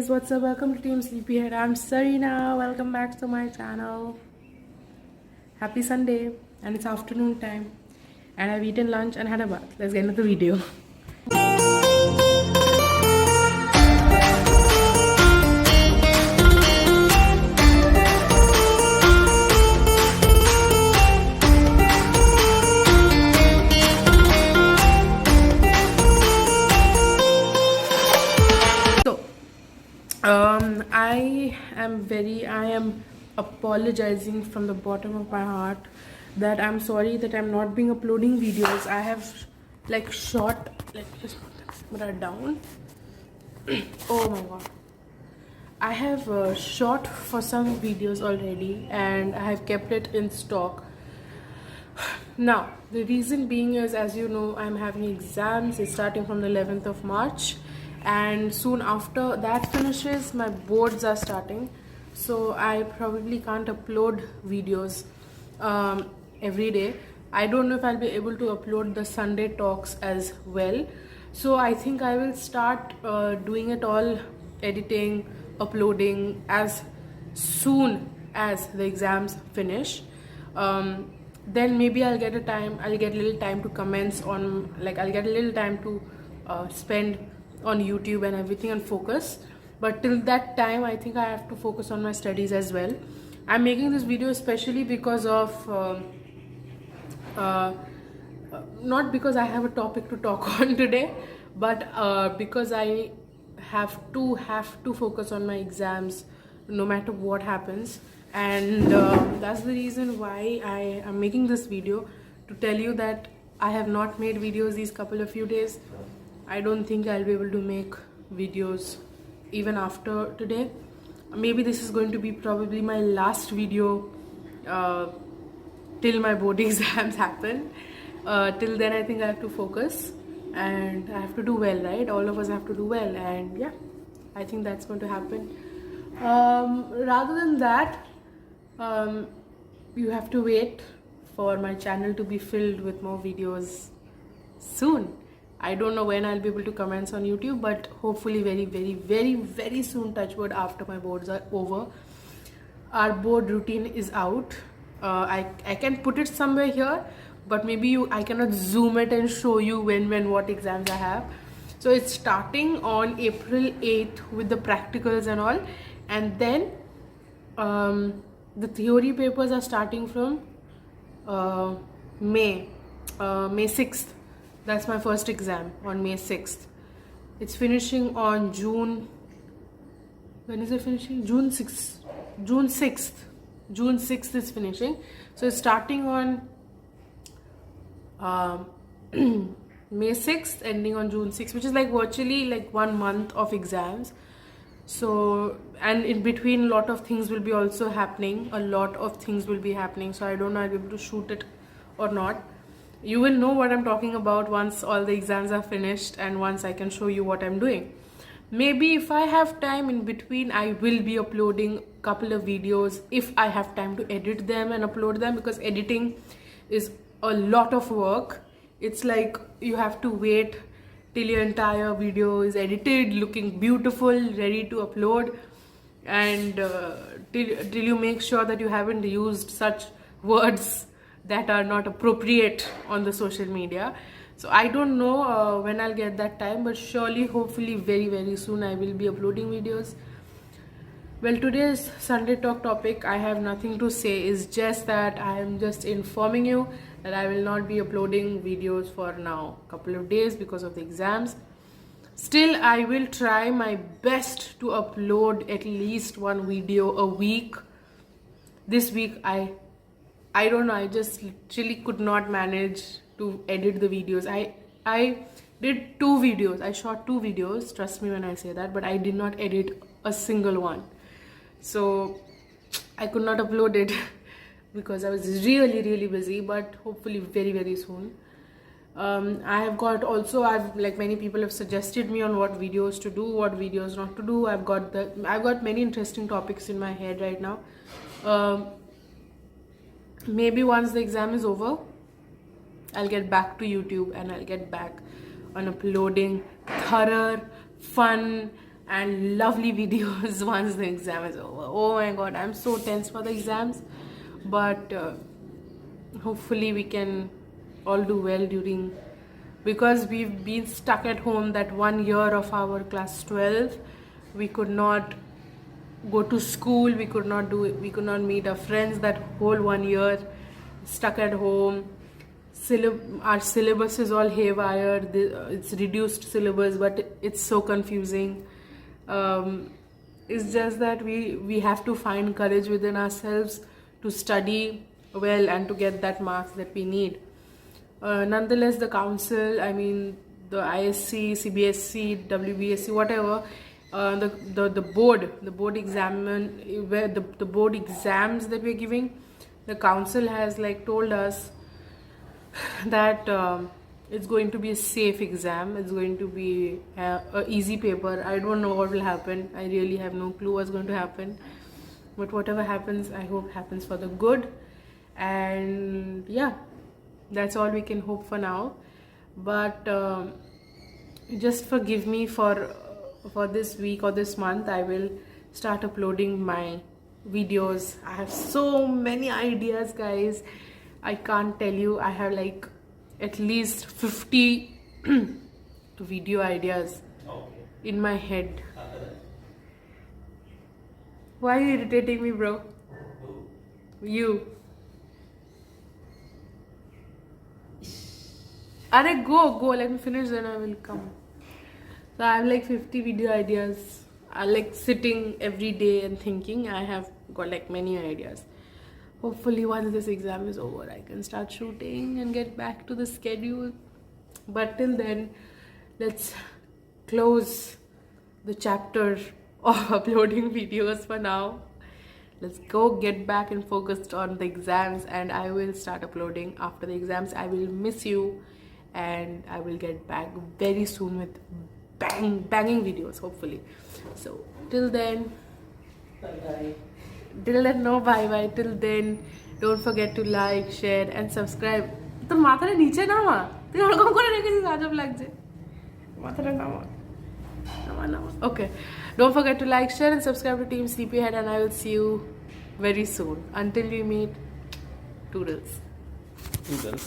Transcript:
guys, what's up? Welcome to Team Sleepyhead. I'm Sarina. Welcome back to my channel. Happy Sunday, and it's afternoon time, and I've eaten lunch and had a bath. Let's get into the video. I am apologizing from the bottom of my heart that I'm sorry that I'm not being uploading videos. I have shot, let me just put this camera down. Oh my god. I have shot for some videos already and I have kept it in stock. Now, the reason being is, as you know, I'm having exams. It's starting from the 11th of March. And soon after that finishes, my boards are starting, so I probably can't upload videos every day. I don't know if I'll be able to upload the Sunday talks as well, so I think I will start doing it all, editing, uploading as soon as the exams finish. Then maybe I'll get a little time to commence on, I'll get a little time to spend on YouTube and everything and focus. But till that time, I think I have to focus on my studies as well. I'm making this video especially because of not because I have a topic to talk on today, but because I have to focus on my exams no matter what happens. And that's the reason why I am making this video, to tell you that I have not made videos these few days. I don't think I'll be able to make videos even after today. Maybe this is going to be probably my last video till my board exams happen. Till then, I think I have to focus and I have to do well, right? All of us have to do well, and yeah, I think that's going to happen. Rather than that, you have to wait for my channel to be filled with more videos soon. I don't know when I'll be able to commence on YouTube, but hopefully very soon, touch wood, after my boards are over. Our board routine is out. I can put it somewhere here, but maybe I cannot zoom it and show you what exams I have. So it's starting on April 8th with the practicals and all, and then the theory papers are starting from May 6th. That's my first exam on May 6th. It's finishing on June. When is it finishing? June 6th. June 6th is finishing. So it's starting on May 6th, ending on June 6th, which is virtually 1 month of exams. So, and in between, a lot of things will be also happening. So I don't know I'll be able to shoot it or not. You will know what I'm talking about once all the exams are finished and once I can show you what I'm doing. Maybe if I have time in between, I will be uploading a couple of videos if I have time to edit them and upload them, because editing is a lot of work. It's like you have to wait till your entire video is edited, looking beautiful, ready to upload, and till you make sure that you haven't used such words that are not appropriate on the social media. So I don't know when I'll get that time, but surely, hopefully very soon I will be uploading videos. Well, today's Sunday talk topic, I have nothing to say. It's just that I am just informing you that I will not be uploading videos for now a couple of days because of the exams. Still, I will try my best to upload at least one video a week. This week I don't know, I just literally could not manage to edit the videos. I did 2 videos. I shot 2 videos, trust me when I say that, but I did not edit a single one. So I could not upload it because I was really busy, but hopefully very soon. I've many people have suggested me on what videos to do, what videos not to do. I've got many interesting topics in my head right now. Maybe once the exam is over, I'll get back to YouTube and I'll get back on uploading thorough, fun and lovely videos once the exam is over. Oh my god, I'm so tense for the exams, but hopefully we can all do well during, because we've been stuck at home that 1 year of our class 12. We could not go to school, we could not meet our friends that whole 1 year, stuck at home. Our syllabus is all haywire. It's reduced syllabus, but it's so confusing. It's just that we have to find courage within ourselves to study well and to get that marks that we need. Nonetheless, the council, I mean the ISC, CBSC, WBSC, whatever, the board exams that we're giving, the council has like told us that it's going to be a safe exam. It's going to be a easy paper. I don't know what will happen. I really have no clue what's going to happen. But whatever happens, I hope happens for the good. And yeah, that's all we can hope for now. But just forgive me for this week or this month. I will start uploading my videos. I have so many ideas, guys. I can't tell you. I have like at least 50 video ideas in my head. Why are you irritating me, bro? You. Arre, go. Let me finish, then I will come. So I have like 50 video ideas. I like sitting every day and thinking. I have got like many ideas. Hopefully once this exam is over, I can start shooting and get back to the schedule. But till then, let's close the chapter of uploading videos for now. Let's go get back and focused on the exams, and I will start uploading after the exams. I will miss you, and I will get back very soon with banging videos, hopefully. So till then, bye-bye. Till then, no bye-bye. Till then, don't forget to like, share and subscribe. তোর মাথাটা নিচে নামা, তুই ওরকম করে রেখেছিস, আজব লাগছে। মাথাটা নামা। Okay, don't forget to like, share and subscribe to Team Sleepyhead, and I will see you very soon. Until we meet, toodles. What's that?